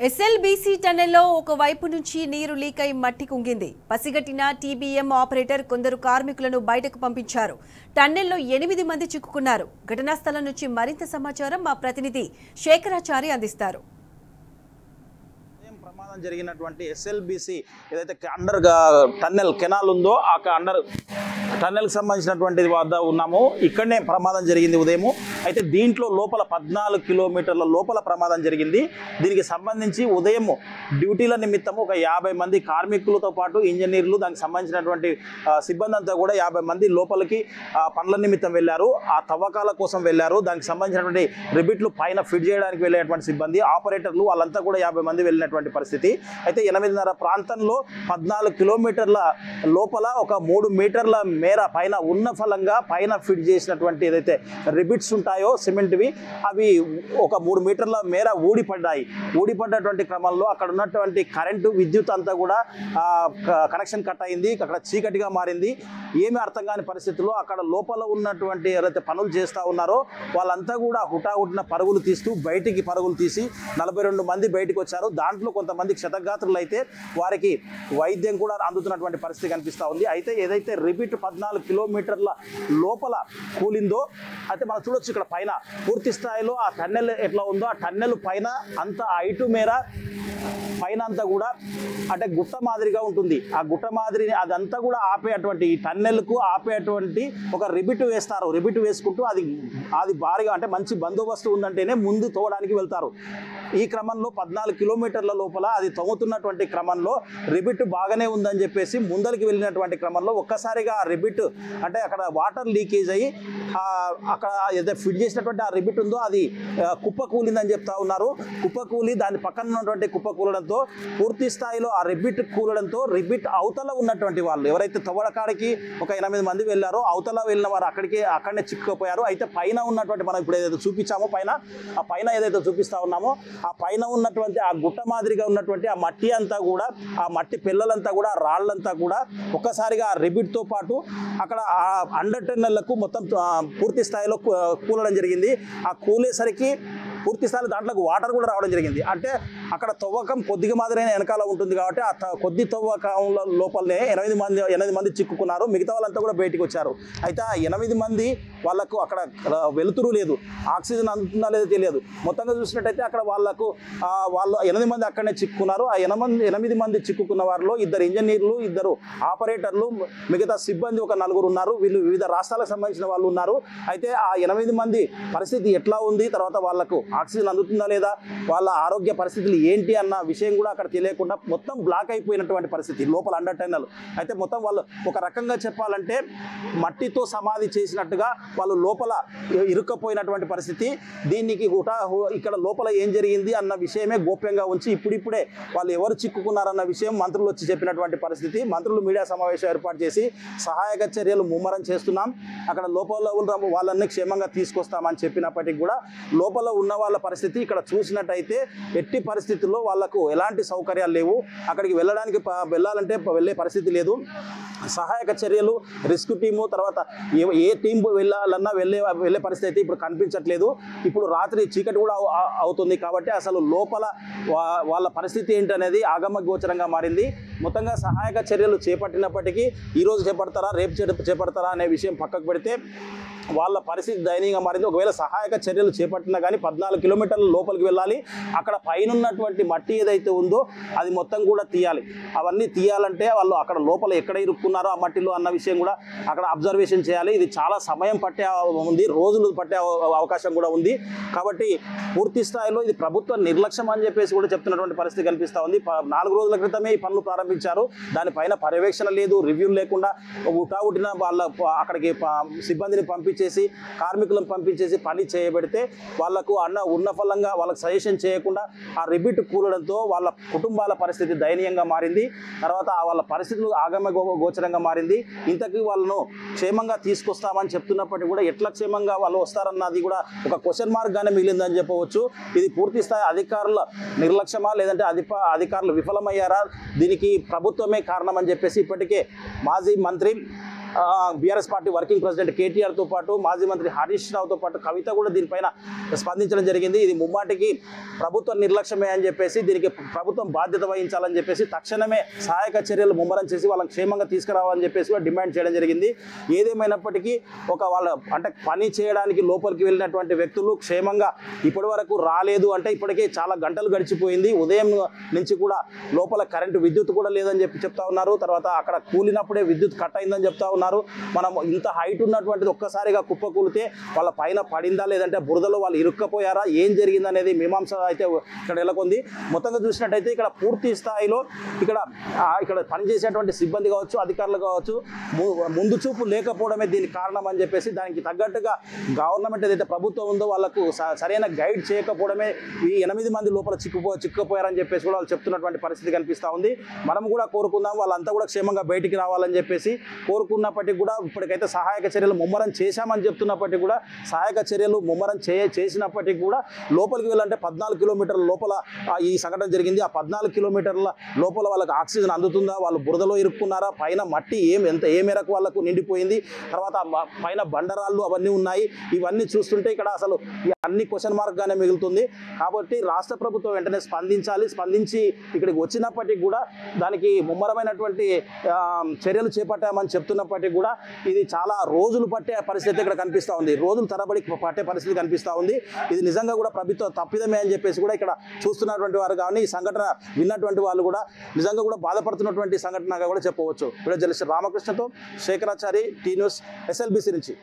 SLBC టన్నెల్లో ఒక వైపు నుంచి నీరు లీక్ అయి మట్టి కుంగింది. పసిగట్టిన టీబీఎం ఆపరేటర్ కొందరు కార్మికులను బయటకు పంపించారు. టన్నెల్లో 8 మంది చిక్కుకున్నారు. ఘటనా స్థలం నుంచి మరింత సమాచారం మా ప్రతినిధి శేఖరాచారి అందిస్తారు. ప్రమాదం జరిగినటువంటి ఎస్ఎల్బీసీ ఏదైతే అండర్ టన్నెల్ కెనాల్ ఉందో ఆ అండర్ టన్నెల్కి సంబంధించినటువంటి వద్ద ఉన్నాము. ఇక్కడనే ప్రమాదం జరిగింది ఉదయం. అయితే దీంట్లో లోపల 14 కిలోమీటర్ల లోపల ప్రమాదం జరిగింది. దీనికి సంబంధించి ఉదయం డ్యూటీల నిమిత్తం ఒక 50 మంది కార్మికులతో పాటు ఇంజనీర్లు, దానికి సంబంధించినటువంటి సిబ్బంది అంతా కూడా 50 మంది లోపలికి పనుల నిమిత్తం వెళ్ళారు. ఆ తవ్వకాల కోసం వెళ్ళారు. దానికి సంబంధించినటువంటి రిబిట్లు పైన ఫిట్ చేయడానికి వెళ్ళేటువంటి సిబ్బంది, ఆపరేటర్లు వాళ్ళంతా కూడా 50 మంది వెళ్ళినటువంటి పరిస్థితి. అయితే 8:30 ప్రాంతంలో 14 కిలోమీటర్ల లోపల ఒక 3 మీటర్ల మేర పైన ఉన్న ఫలంగా పైన ఫిట్ చేసినటువంటి ఏదైతే రిబిట్స్ ఉంటాయో సిమెంట్వి, అవి ఒక 3 మీటర్ల మేర ఊడిపడ్డాయి. ఊడిపడ్డటువంటి క్రమంలో అక్కడ ఉన్నటువంటి కరెంటు, విద్యుత్ అంతా కూడా కనెక్షన్ కట్ అయింది. అక్కడ చీకటిగా మారింది. ఏమీ అర్థం కాని పరిస్థితుల్లో అక్కడ లోపల ఉన్నటువంటి ఎవరైతే పనులు చేస్తూ ఉన్నారో వాళ్ళంతా కూడా హుటాహుటిన పరుగులు తీస్తూ బయటికి పరుగులు తీసి 42 మంది బయటకు వచ్చారు. దాంట్లో కొంతమంది క్షతగాత్రులు అయితే వారికి వైద్యం కూడా అందుతున్నటువంటి పరిస్థితి కనిపిస్తూ ఉంది. అయితే ఏదైతే రిబిట్ 14 కిలోమీటర్ల లోపల కూలిందో అయితే మనం చూడొచ్చు. ఇక్కడ పైన పూర్తి స్థాయిలో ఆ టన్నెల్ ఎట్లా ఉందో ఆ టన్నెల్ పైన అంత హైటు మేర పైన అంతా కూడా అంటే గుట్ట మాదిరిగా ఉంటుంది. ఆ గుట్ట మాదిరిని అదంతా కూడా ఆపేటువంటి, ఈ టన్నెల్కు ఆపేటువంటి ఒక రిబిట్ వేస్తారు. రిబిట్ వేసుకుంటూ అది భారీగా అంటే మంచి బందోబస్తు ఉందంటేనే ముందు తవ్వడానికి వెళ్తారు. ఈ క్రమంలో 14 కిలోమీటర్ల లోపల అది తవ్వుతున్నటువంటి క్రమంలో రిబిట్ బాగానే ఉందని చెప్పేసి ముందరికి వెళ్ళినటువంటి క్రమంలో ఒక్కసారిగా ఆ రిబిట్ అంటే అక్కడ వాటర్ లీకేజ్ అయ్యి అక్కడ ఏదైతే ఫిట్ చేసినటువంటి ఆ రిబిట్ ఉందో అది కుప్ప కూలిందని చెప్తా ఉన్నారు. కుప్ప కూలి దాని పక్కన ఉన్నటువంటి కుప్ప కూలడంతో పూర్తి స్థాయిలో ఆ రిబిట్ కూలడంతో రిబిట్ అవతల ఉన్నటువంటి వాళ్ళు ఎవరైతే తవ్వకాడికి ఒక 8 మంది వెళ్ళారో అవతల వెళ్ళిన వారు అక్కడనే చిక్కుకుపోయారు. అయితే పైన ఉన్నటువంటి మనం ఇప్పుడు ఏదైతే చూపించామో ఆ పైన ఏదైతే చూపిస్తా ఉన్నామో ఆ పైన ఉన్నటువంటి ఆ గుట్ట మాదిరిగా ఉన్నటువంటి ఆ మట్టి అంతా కూడా, ఆ మట్టి పిల్లలంతా కూడా, రాళ్లంతా కూడా ఒక్కసారిగా ఆ రిబిట్తో పాటు అక్కడ ఆ అండర్ టన్నెళ్లకు మొత్తం పూర్తి స్థాయిలో కూలడం జరిగింది. ఆ కూలేసరికి పూర్తి స్థాయిలో దాంట్లోకి వాటర్ కూడా రావడం జరిగింది. అంటే అక్కడ తవ్వకం కొద్దిగా మాదిరైన వెనకాల ఉంటుంది కాబట్టి ఆ కొద్ది తవ్వకంలో లోపలనే 8 మంది చిక్కుకున్నారు. మిగతా వాళ్ళంతా కూడా బయటికి వచ్చారు. అయితే ఆ 8 మంది వాళ్ళకు అక్కడ వెలుతురు లేదు, ఆక్సిజన్ అందుతుందా లేదో తెలియదు. మొత్తంగా చూసినట్టయితే అక్కడ వాళ్ళు 8 మంది అక్కడనే చిక్కుకున్నారు. ఆ 8 మంది చిక్కుకున్న వారిలో 2 ఇంజనీర్లు, 2 ఆపరేటర్లు, మిగతా సిబ్బంది ఒక 4 ఉన్నారు. వీళ్ళు వివిధ రాష్ట్రాలకు సంబంధించిన వాళ్ళు ఉన్నారు. అయితే ఆ 8 మంది పరిస్థితి ఎట్లా ఉంది, తర్వాత వాళ్ళకు ఆక్సిజన్ అందుతుందా లేదా, వాళ్ళ ఆరోగ్య పరిస్థితులు ఏంటి అన్న విషయం కూడా అక్కడ తెలియకుండా మొత్తం బ్లాక్ అయిపోయినటువంటి పరిస్థితి లోపల అండర్ టన్నెల్. అయితే మొత్తం వాళ్ళు ఒక రకంగా చెప్పాలంటే మట్టితో సమాధి చేసినట్టుగా వాళ్ళు లోపల ఇరుక్కపోయినటువంటి పరిస్థితి. దీనికి ఇక్కడ లోపల ఏం జరిగింది అన్న విషయమే గోప్యంగా ఉంచి ఇప్పుడిప్పుడే వాళ్ళు ఎవరు చిక్కుకున్నారన్న విషయం మంత్రులు వచ్చి చెప్పినటువంటి పరిస్థితి. మంత్రులు మీడియా సమావేశం ఏర్పాటు చేసి సహాయక చర్యలు ముమ్మరం చేస్తున్నాం, అక్కడ లోపల ఉన్న వాళ్ళని క్షేమంగా తీసుకొస్తామని చెప్పినప్పటికీ కూడా లోపల ఉన్న వాళ్ళ పరిస్థితి ఇక్కడ చూసినట్టయితే ఎట్టి పరిస్థితుల్లో వాళ్లకు ఎలాంటి సౌకర్యాలు లేవు. అక్కడికి వెళ్ళాలంటే వెళ్ళే పరిస్థితి లేదు. సహాయక చర్యలు, రెస్క్యూ టీము, తర్వాత ఏ టీం వెళ్ళాలన్నా వెళ్ళే పరిస్థితి అయితే ఇప్పుడు కనిపించట్లేదు. ఇప్పుడు రాత్రి చీకటి కూడా అవుతుంది కాబట్టి అసలు లోపల వాళ్ళ పరిస్థితి ఏంటనేది ఆగమగోచరంగా మారింది. మొత్తంగా సహాయక చర్యలు చేపట్టినప్పటికీ ఈరోజు చేపడతారా, రేపు చేపడతారా అనే విషయం పక్కకు పెడితే వాళ్ళ పరిస్థితి దయనీయంగా మారింది. ఒకవేళ సహాయక చర్యలు చేపట్టినా కానీ 14 కిలోమీటర్ల లోపలికి వెళ్ళాలి. అక్కడ పైన ఉన్నటువంటి మట్టి ఏదైతే ఉందో అది మొత్తం కూడా తీయాలి. అవన్నీ తీయాలంటే వాళ్ళు అక్కడ లోపల ఎక్కడ ఇరుక్కున్నారో ఆ మట్టిలో అన్న విషయం కూడా అక్కడ అబ్జర్వేషన్ చేయాలి. ఇది చాలా సమయం పట్టే ఉంది, రోజులు పట్టే అవకాశం కూడా ఉంది. కాబట్టి పూర్తి స్థాయిలో ఇది ప్రభుత్వ నిర్లక్ష్యం అని చెప్పేసి కూడా చెప్తున్నటువంటి పరిస్థితి కనిపిస్తూ ఉంది. 4 రోజుల క్రితమే ఈ పనులు ప్రారంభించారు. దానిపైన పర్యవేక్షణ లేదు, రివ్యూలు లేకుండా ఉటావుటిన వాళ్ళ అక్కడికి సిబ్బందిని పంపించేసి, కార్మికులను పంపించేసి పని చేయబెడితే వాళ్లకు ఉన్న ఫలంగా వాళ్ళకి సజెషన్ చేయకుండా ఆ రిబిట్ కూలడంతో వాళ్ళ కుటుంబాల పరిస్థితి దయనీయంగా మారింది. తర్వాత వాళ్ళ పరిస్థితులు గోచరంగా మారింది. ఇంతకీ వాళ్ళను క్షేమంగా తీసుకొస్తామని చెప్తున్నప్పటికీ కూడా ఎట్లా క్షేమంగా వాళ్ళు వస్తారన్నది కూడా ఒక క్వశ్చన్ మార్క్ గానే మిగిలిందని చెప్పవచ్చు. ఇది పూర్తి స్థాయి అధికారుల నిర్లక్ష్యమా లేదంటే అధికారులు విఫలమయ్యారా, దీనికి ప్రభుత్వమే కారణం అని చెప్పేసి ఇప్పటికే మాజీ మంత్రి బీఆర్ఎస్ పార్టీ వర్కింగ్ ప్రెసిడెంట్ కేటీఆర్తో పాటు మాజీ మంత్రి హరీష్ రావుతో పాటు కవిత కూడా దీనిపైన స్పందించడం జరిగింది. ఇది ముమ్మాటికి ప్రభుత్వ నిర్లక్ష్యమే అని చెప్పేసి, దీనికి ప్రభుత్వం బాధ్యత వహించాలని చెప్పేసి తక్షణమే సహాయక చర్యలు ముమ్మరం చేసి వాళ్ళని క్షేమంగా తీసుకురావాలని చెప్పేసి కూడా డిమాండ్ చేయడం జరిగింది. ఏదేమైనప్పటికీ వాళ్ళ అంటే పని చేయడానికి లోపలికి వెళ్ళినటువంటి వ్యక్తులు క్షేమంగా ఇప్పటి వరకు రాలేదు అంటే ఇప్పటికే చాలా గంటలు గడిచిపోయింది. ఉదయం నుంచి కూడా లోపల కరెంటు విద్యుత్ కూడా లేదని చెప్తా ఉన్నారు. తర్వాత అక్కడ కూలినప్పుడే విద్యుత్ కట్ అయిందని చెప్తా ఉన్నారు. మనం ఇంత హైట్ ఉన్నటువంటిది ఒక్కసారిగా కుప్పకూలితే వాళ్ళ పైన పడిందా లేదంటే బురదలో వాళ్ళు ఇరుక్కపోయారా, ఏం జరిగిందనేది మీమాంస అయితే ఇక్కడ నెలకొంది. మొత్తంగా చూసినట్టయితే ఇక్కడ పూర్తి స్థాయిలో ఇక్కడ పనిచేసేటువంటి సిబ్బంది కావచ్చు, అధికారులు కావచ్చు, ముందు చూపు లేకపోవడమే దీనికి కారణం అని చెప్పేసి, దానికి తగ్గట్టుగా గవర్నమెంట్ ఏదైతే ప్రభుత్వం ఉందో వాళ్ళకు సరైన గైడ్ చేయకపోవడమే ఈ 8 మంది లోపల చిక్కుపోయారని చెప్పేసి కూడా వాళ్ళు చెప్తున్నటువంటి పరిస్థితి కనిపిస్తూ ఉంది. మనం కూడా కోరుకుందాం వాళ్ళంతా కూడా క్షేమంగా బయటికి రావాలని చెప్పేసి కోరుకున్నప్పటికీ కూడా ఇప్పటికైతే సహాయక చర్యలు ముమ్మరం చేశామని చెప్తున్నప్పటికీ కూడా సహాయక చర్యలు ముమ్మరం చేసినప్పటికీ కూడా లోపలికి వెళ్ళాలంటే 14 కిలోమీటర్ల లోపల ఈ సంఘటన జరిగింది. ఆ 14 కిలోమీటర్ల లోపల వాళ్ళకి ఆక్సిజన్ అందుతుందా, వాళ్ళు బురదలో ఇరుక్కున్నారా, పైన మట్టి ఏ మేరకు వాళ్ళకు నిండిపోయింది, తర్వాత పైన బండరాళ్ళు అవన్నీ ఉన్నాయి. ఇవన్నీ చూస్తుంటే ఇక్కడ అసలు అన్ని క్వశ్చన్ మార్క్గానే మిగులుతుంది. కాబట్టి రాష్ట్ర ప్రభుత్వం వెంటనే స్పందించి ఇక్కడికి వచ్చినప్పటికీ కూడా దానికి ముమ్మరమైనటువంటి చర్యలు చేపట్టామని చెప్తున్నప్పటికీ కూడా ఇది చాలా రోజులు పట్టే పరిస్థితి ఇక్కడ కనిపిస్తూ ఉంది. రోజులు తరబడి పట్టే పరిస్థితి కనిపిస్తూ ఉంది. ఇది నిజంగా కూడా ప్రభుత్వ తప్పిదమే అని చెప్పేసి కూడా ఇక్కడ చూస్తున్నటువంటి వారు కానీ ఈ సంఘటన విన్నటువంటి వాళ్ళు కూడా నిజంగా కూడా బాధపడుతున్నటువంటి సంఘటనగా కూడా చెప్పవచ్చు. ఇక్కడ జర్నలిస్ట్ రామకృష్ణతో శేఖరాచారి, టీ న్యూస్, SLBC నుంచి.